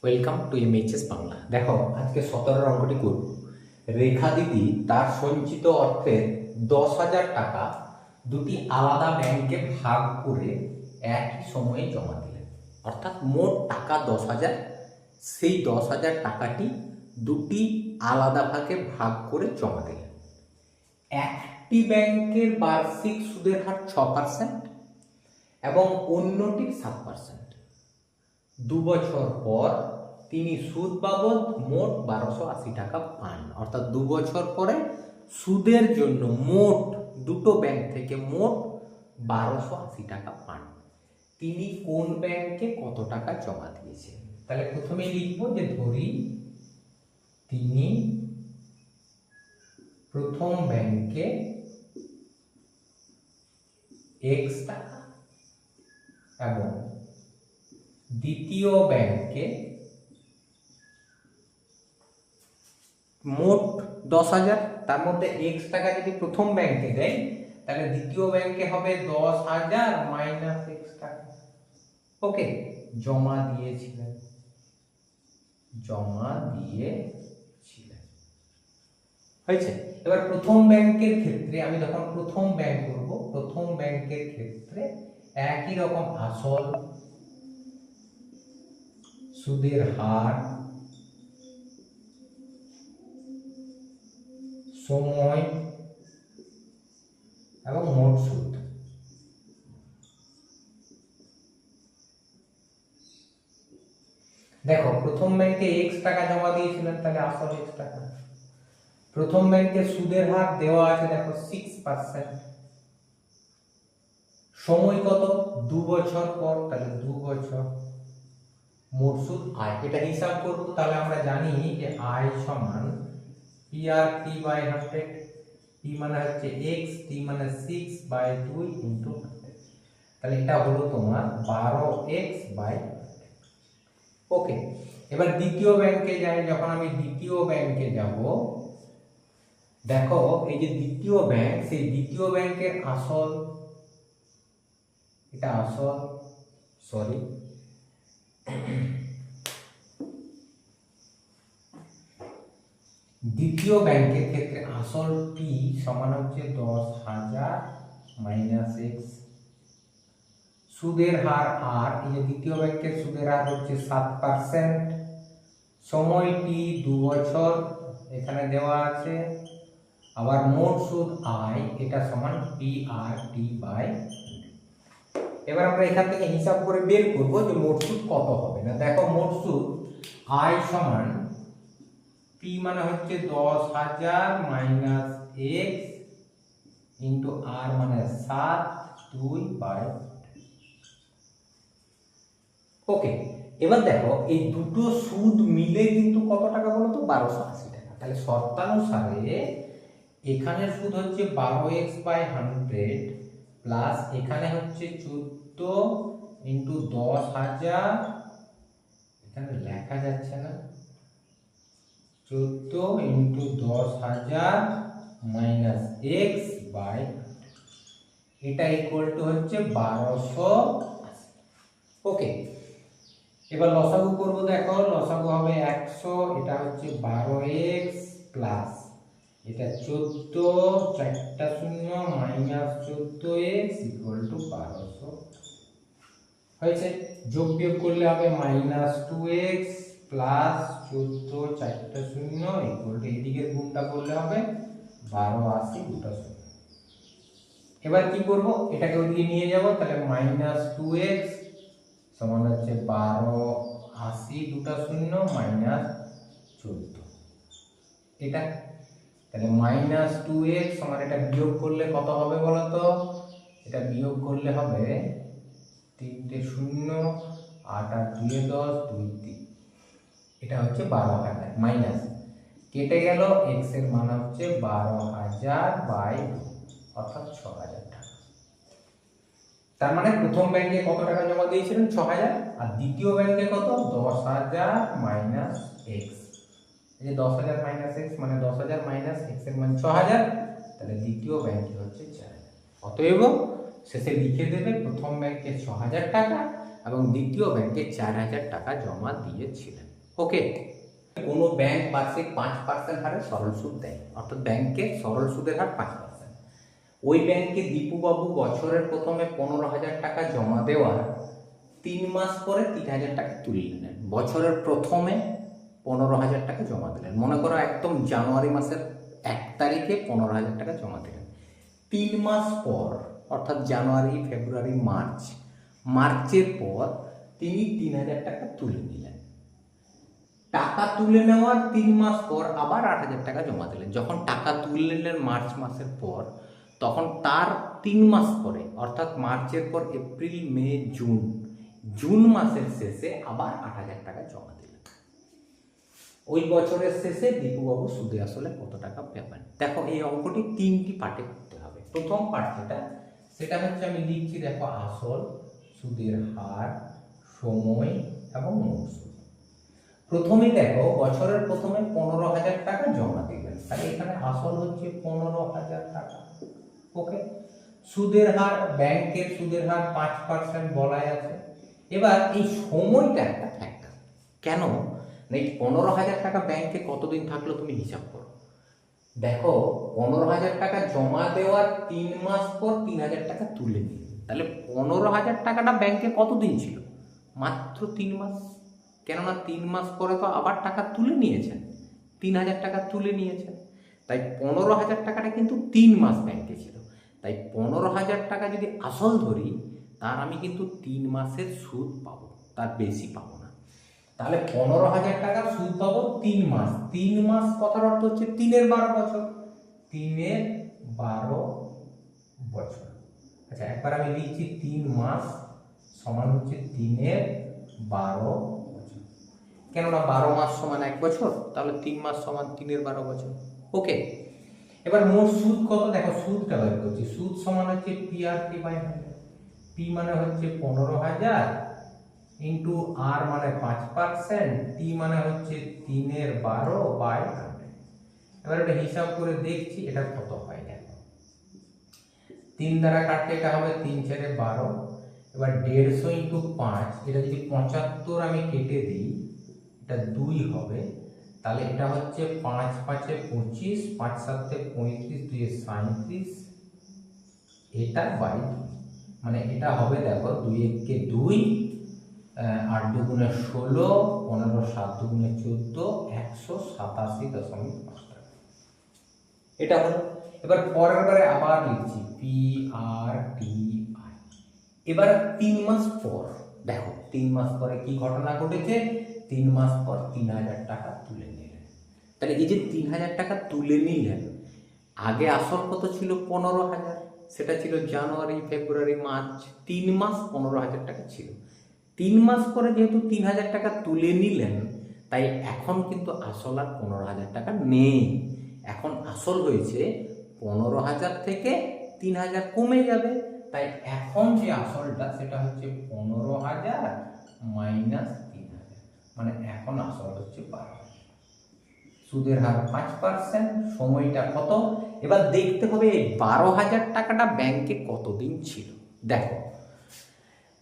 Welcome to এমএইচএস Bangla. দেখো আজকে 17 অঙ্কটি করব। রেখা দিদি তার সঞ্চিত অর্থের 10,000 টাকা দুটি আলাদা ব্যাংকে ভাগ করে একই সময়ে জমা দিলেন। অর্থাৎ মোট টাকা 10,000, সেই 10,000 টাকাটি দুটি আলাদা ভাগে ভাগ করে জমা দিলেন। একটি ব্যাংকের বার্ষিক সুদের হার 6% এবং অন্যটির 7%। 2 বছর পর তিনি সুদ বাবদ মোট 1280 টাকা পান। অর্থাৎ 2 বছর পরে সুদের জন্য মোট দুটো ব্যাংক থেকে মোট 1280 টাকা পান। তিনি কোন ব্যাংকে কত টাকা জমা দিয়েছেন? তাহলে প্রথমে লিখবো যে ধরি তিনি প্রথম ব্যাংকে x টাকা এবং দ্বিতীয় ব্যাংকে মোট 10,000। তার মধ্যে x টাকা যদি প্রথম ব্যাংকে দেয় তাহলে দ্বিতীয় ব্যাংকে হবে 10,000 মাইনাস x টাকা। ওকে, জমা দিয়েছিলেন। হয়েছে। এবার প্রথম ব্যাংকের ক্ষেত্রে আমি যখন প্রথম ব্যাংক করব, প্রথম ব্যাংকের ক্ষেত্রে একই রকম আসল, সুদের হার, সময় এবং মোট সুদ। দেখো প্রথম ব্যাংকে x টাকা জমা দিয়েছিলেন, তাহলে আসল x টাকা। প্রথম ব্যাংকে সুদের হার দেওয়া আছে, দেখো 6%। সময় কত? 2 বছর পর, তাহলে 2 বছর। মোট সুদ আয়, এটা হিসাব করব। তাহলে আমরা জানি যে আয় সমান PRT বাই 100। P মানে হচ্ছে x, T মানে 6/2 ইনটু 100। তাহলে এটা হলো তোমার 12x বাই 100। ওকে, এবার দ্বিতীয় ব্যাংকে যাই। যখন আমি দ্বিতীয় ব্যাংকে যাব, দেখো এই যে দ্বিতীয় ব্যাংক, সেই দ্বিতীয় ব্যাংকের আসল, এটা আসল, সরি, দ্বিতীয় ব্যাংকের ক্ষেত্রে আসল টি সমান হচ্ছে 10,000 মাইনাস এক্স। সুদের হার আর, এই যে দ্বিতীয় ব্যাংকের সুদের হার হচ্ছে 7%। সময় টি 2 বছর এখানে দেওয়া আছে। আবার মোট সুদ আই, এটা সমান PRT বাই। এবার আমরা এখান থেকে হিসাব করে বের করব যে মোট সুদ কত হবে। না দেখো মোট সুদ আই সমান P মানে হচ্ছে 10,000 মাইনাস এক্স ইন্টু আর মানে 7/2। ওকে, এবার দেখো এই দুটো সুদ মিলে কিন্তু কত টাকা বলো তো? 1280 টাকা। তাহলে শর্তানুসারে এখানে সুদ হচ্ছে 12x/100 প্লাস এখানে হচ্ছে 14 ইন্টু 10,000, এখানে লেখা যাচ্ছে না, 14 ইন্টু 10,000 মাইনাস এক্স বাই, এটা ইকুয়াল টু হচ্ছে 1280। ওকে, এবার লসাগু করব। দেখো লসাগু হবে 100, এটা হচ্ছে 12x প্লাস এটা 14, 4টা 0 মাইনাস 14x ইকুয়াল টু 1200। হয়েছে। যোগ বিয়োগ করলে হবে মাইনাস 2x প্লাস 14, 4টা 0 ইকুয়াল টু, এদিকের গুণটা করলে হবে 1280, দুটো 0। এবার কি করব? এটাকে ওইদিকে নিয়ে যাব, তাহলে মাইনাস 2x সমান হচ্ছে 1280, দুটো 0 মাইনাস 14, এটা। তাহলে মাইনাস 2x সমান, এটা বিয়োগ করলে কত হবে বলো তো? এটা বিয়োগ করলে হবে 3টে 0, 8 আর 2 10, 2 3, এটা হচ্ছে 12,000 মাইনাস কেটে গেল, x এর মান হচ্ছে 12,000/2 অর্থাৎ 6,000 টাকা। তার মানে প্রথম ব্যাংকে কত টাকা জমা দিয়েছিলেন? 6,000। আর দ্বিতীয় ব্যাংকে কত? 10,000 মাইনাস এক্স। এই যে 10,000 মাইনাস এক্স মানে 10,000 মাইনাস এক্স এর মান 6,000। তাহলে দ্বিতীয় ব্যাংকে হচ্ছে 4,000। অতএব শেষে লিখে দেবে প্রথম ব্যাংকে 6,000 টাকা এবং দ্বিতীয় ব্যাংকে 4,000 টাকা জমা দিয়েছিলেন। ওকে, কোনো ব্যাংক বার্ষিক 5% হারে সরল সুদ দেয়, অর্থাৎ ব্যাংকের সরল সুদের হার 5%। ওই ব্যাংকে দীপুবাবু বছরের প্রথমে 15,000 টাকা জমা দেওয়ার 3 মাস পরে 3,000 টাকা তুলে নিলেন। বছরের প্রথমে 15,000 টাকা জমা দিলেন, মনে করো একদম জানুয়ারি মাসের 1 তারিখে 15,000 টাকা জমা দিলেন। 3 মাস পর অর্থাৎ জানুয়ারি, ফেব্রুয়ারি, মার্চের পর তিনি 3,000 টাকা তুলে নিলেন। টাকা তুলে নেওয়ার 3 মাস পর আবার 8,000 টাকা জমা দিলেন। যখন টাকা তুলে নিলেন মার্চ মাসের পর, তখন তার 3 মাস পরে অর্থাৎ মার্চের পর এপ্রিল, মে, জুন মাসের শেষে আবার 8,000 টাকা জমা দিলেন। ওই বছরের শেষে দীপুবাবু সুদে আসলে কত টাকা পাবেন। দেখো এই অঙ্কটি 3টি পার্টে করতে হবে। প্রথম পার্ট সেটা হচ্ছে আমি লিখছি, দেখো আসল, সুদের হার, সময় এবং মোট সুদ। প্রথমে দেখো বছরের প্রথমে 15,000 টাকা জমা দিবেন, তাহলে এখানে আসল হচ্ছে 15,000 টাকা। ওকে, সুদের হার, ব্যাংকের সুদের হার 5% বলাই আছে। এবার এই সময়টা একটা ফ্যাক্টর। কেন? এই 15,000 টাকা ব্যাংকে কতদিন থাকলো তুমি হিসাব করো। দেখো 15,000 টাকা জমা দেওয়ার 3 মাস পর 3,000 টাকা তুলে নিল, তাহলে 15,000 টাকাটা ব্যাংকে কতদিন ছিল? মাত্র 3 মাস। কেননা 3 মাস পরে তো আবার টাকা তুলে নিয়েছেন, 3,000 টাকা তুলে নিয়েছেন, তাই 15,000 টাকাটা কিন্তু 3 মাস ব্যাংকে ছিল। তাই 15,000 টাকা যদি আসল ধরি, তার আমি কিন্তু 3 মাসের সুদ পাবো, তার বেশি পাবো না। তাহলে 15,000 টাকার সুদ পাবো 3 মাস। 3 মাস কথার অর্থ হচ্ছে 3-এর 12 বছর। 3-এর 12 বছর। আচ্ছা, একবার আমি লিখছি 3 মাস সমান হচ্ছে 3-এর 12 বছর। কেননা 12 মাস সমান 1 বছর, তাহলে 3 মাস সমান 3-এর 12 বছর। ওকে, এবার মোট সুদ কত? দেখো সুদটা বের করছি। সুদ সমান হচ্ছে PRT/100। পি মানে হচ্ছে 15,000 ইন্টু আর মানে 5%, টি মানে হচ্ছে 3-এর 12/100। এবার এটা হিসাব করে দেখছি এটা কত হয়। দেখো 3 দ্বারা কাটলে এটা হবে 3×4=12। এবার 150 ইন্টু 5, এটা যদি 75 আমি কেটে দিই, এটা 2 হবে। তাহলে এটা হচ্ছে 5×5=25, 5×7=35, 2=37, এটা বাই 2। মানে এটা হবে, দেখো 2 × 2, 8×2=16, 15×7=14, 187.5 টাকা। এটা হলো। এবার পরের বারে আবার লিখছি PRTI। এবার 3 মাস পর দেখো 3 মাস পরে কি ঘটনা ঘটেছে। 3 মাস পর 3,000 টাকা তুলে নিলেন। তাহলে এই যে 3,000 টাকা তুলে নিলেন, আগে আসল কত ছিল? 15,000। সেটা ছিল জানুয়ারি, ফেব্রুয়ারি, মার্চ, 3 মাস 15,000 টাকা ছিল। 3 মাস পরে যেহেতু 3,000 টাকা তুলে নিলেন, তাই এখন কিন্তু আসল আর 15,000 টাকা নেই। এখন আসল হয়েছে 15,000 থেকে 3,000 কমে যাবে। তাই এখন যে আসলটা সেটা হচ্ছে 15,000 মাইনাস 3,000, মানে এখন আসল হচ্ছে 12,000। সুদের হার 5%, সময়টা কত? এবার দেখতে হবে এই 12,000 টাকাটা ব্যাংকে কতদিন ছিল। দেখো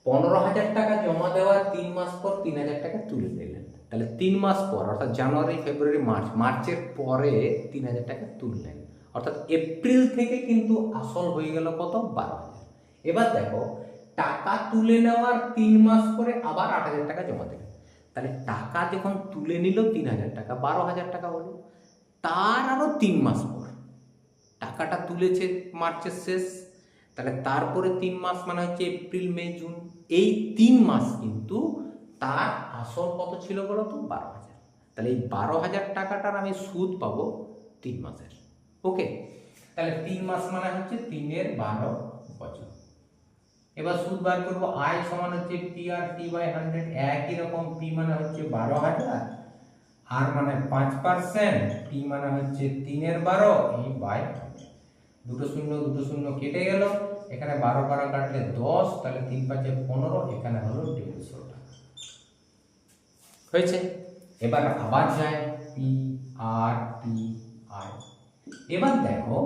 15,000 টাকা জমা দেওয়ার 3 মাস পর 3,000 টাকা তুলে নিলেন, তাহলে 3 মাস পর অর্থাৎ জানুয়ারি, ফেব্রুয়ারি, মার্চের পরে 3,000 টাকা তুললেন, অর্থাৎ এপ্রিল থেকে কিন্তু আসল হয়ে গেল কত? 12,000। এবার দেখো টাকা তুলে নেওয়ার 3 মাস পরে আবার 8,000 টাকা জমা দেবেন। তাহলে টাকা যখন তুলে নিল 3,000 টাকা, 12,000 টাকা হলো। তার আরো 3 মাস পর টাকাটা তুলেছে মার্চের শেষ, তাহলে তারপরে 3 মাস মানে হচ্ছে এপ্রিল, মে, জুন। এই 3 মাস কিন্তু তার আসল কত ছিল বলো তো? 12,000। তাহলে এই 12,000 টাকাটার আমি সুদ পাবো 3 মাসের। ওকে, তাহলে 3 মাস মানে হচ্ছে 3-এর 12 বছর। এবার সুদ বার করবো। আয় সমান হচ্ছে PRT/100। একই রকম, পি মানে হচ্ছে 12,000, আর মানে 5%, টি মানে হচ্ছে 3-এর 12, এই বাই 2 শূন্য 2 শূন্য কেটে গেল। এখানে 12 কাটলে 10, তাহলে 3×5=15, এখানে হলো 150 টাকা হয়েছে। এবার আবার যায় PRTI। এবার দেখো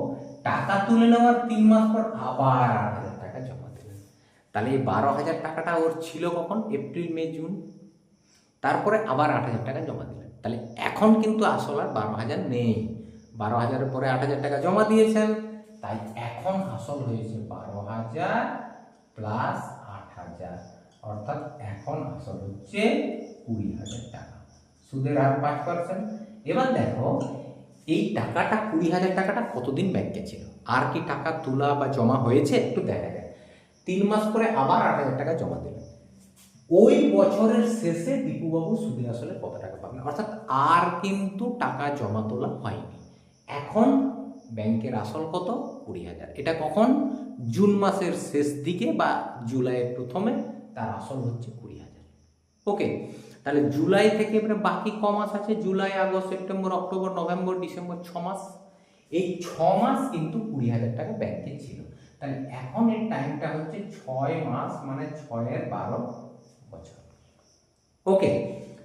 টাকা তুলে নেওয়ার 3 মাস পর আবার 8,000 টাকা জমা দিলেন, তাহলে এই 12,000 টাকাটা ওর ছিল কখন? এপ্রিল, মে, জুন। তারপরে আবার 8,000 টাকা জমা দিলেন। তাহলে এখন কিন্তু আসল আর 12,000 নেই। 12,000-এর পরে 8,000 টাকা জমা দিয়েছেন, তাই এখন আসল হয়েছে 12,000 প্লাস 8,000, অর্থাৎ এখন আসল হচ্ছে 20,000 টাকা। সুদের হার 5%। এবার দেখো এই টাকাটা 20,000 টাকাটা কতদিন ব্যাংকে ছিল, আর কি টাকা তোলা বা জমা হয়েছে একটু দেখা যায়। 3 মাস পরে আবার 8,000 টাকা জমা দিলেন। ওই বছরের শেষে দীপুবাবু সুদে আসলে কত টাকা পাবেন, অর্থাৎ আর কিন্তু টাকা জমা তোলা হয়নি। এখন ব্যাংকের আসল কত? 20,000। এটা কখন? জুন মাসের শেষ দিকে বা জুলাইয়ের প্রথমে তার আসল হচ্ছে 20,000। ওকে, তাহলে জুলাই থেকে এবারে বাকি ক মাস আছে? July, August, September, October, November, December, 6 মাস। এই 6 মাস কিন্তু 20,000 টাকা ব্যাংকে ছিল। তাহলে এখন এর টাইমটা হচ্ছে 6 মাস, মানে 6-এর 12 বছর। ওকে,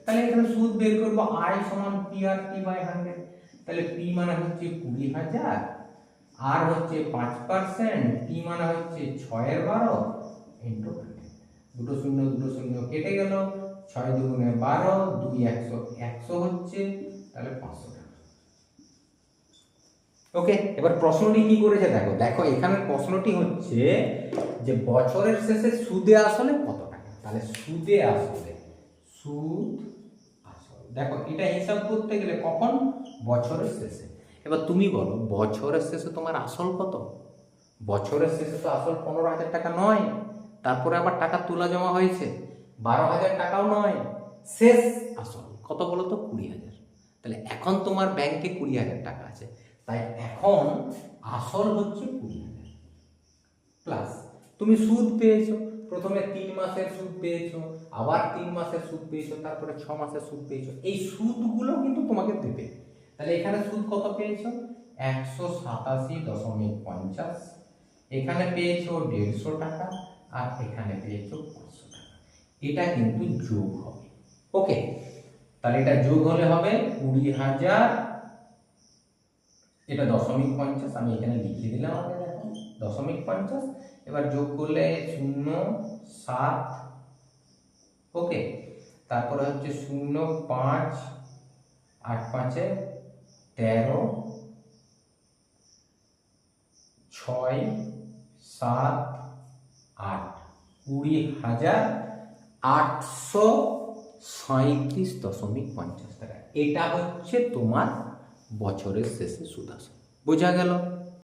তাহলে এখানে সুদ বের করবো। আই সমান পি আর টি বাই 100। তাহলে পি মানে হচ্ছে 20,000, আর হচ্ছে 5%, টি মানে হচ্ছে 6-এর 12 ইন্টু 100। দুটো শূন্য কেটে গেল, 6 দুগুণে 12, 2 100, 100 হচ্ছে, তাহলে 500 টাকা। ওকে, এবার প্রশ্নটি কি করেছে দেখো। দেখো এখানে প্রশ্নটি হচ্ছে যে বছরের শেষে সুদে আসলে কত টাকা। তাহলে সুদে আসলে, সুদ আসল, দেখো এটা হিসাব করতে গেলে কখন? বছরের শেষে। এবার তুমি বলো বছরের শেষে তোমার আসল কত? বছরের শেষে তো আসল 15,000 টাকা নয়, তারপরে আবার টাকা তোলা জমা হয়েছে 12,000 টাকাও নয়, শেষ আসল কত বলো তো? 20,000। তাহলে এখন তোমার ব্যাংকে 20,000 টাকা আছে, তাই এখন আসল হচ্ছে 20,000 প্লাস তুমি সুদ পেয়েছো। প্রথমে 3 মাসের সুদ পেয়েছো, আবার 3 মাসের সুদ পেয়েছো, তারপরে 6 মাসের সুদ পেয়েছো। এই সুদগুলো কিন্তু তোমাকে দেবে। তাহলে এখানে সুদ কত পেয়েছো? 187.50। এখানে পেয়েছো 150 টাকা, আর এখানে পেয়েছো 500 টাকা। এটা কিন্তু যোগ হবে। ওকে, তাহলে এটা যোগ হলে হবে 20,000, এটা 0.50, আমি এখানে লিখে দিলাম আগে, দেখো 0.50। এবার যোগ করলে 0.7, ওকে, তারপরে হচ্ছে 0.5, 8 5 13, 6 7 8, 20,837.50 টাকা। এটা হচ্ছে তোমার বছরের শেষে সুদ আসল। বোঝা গেল?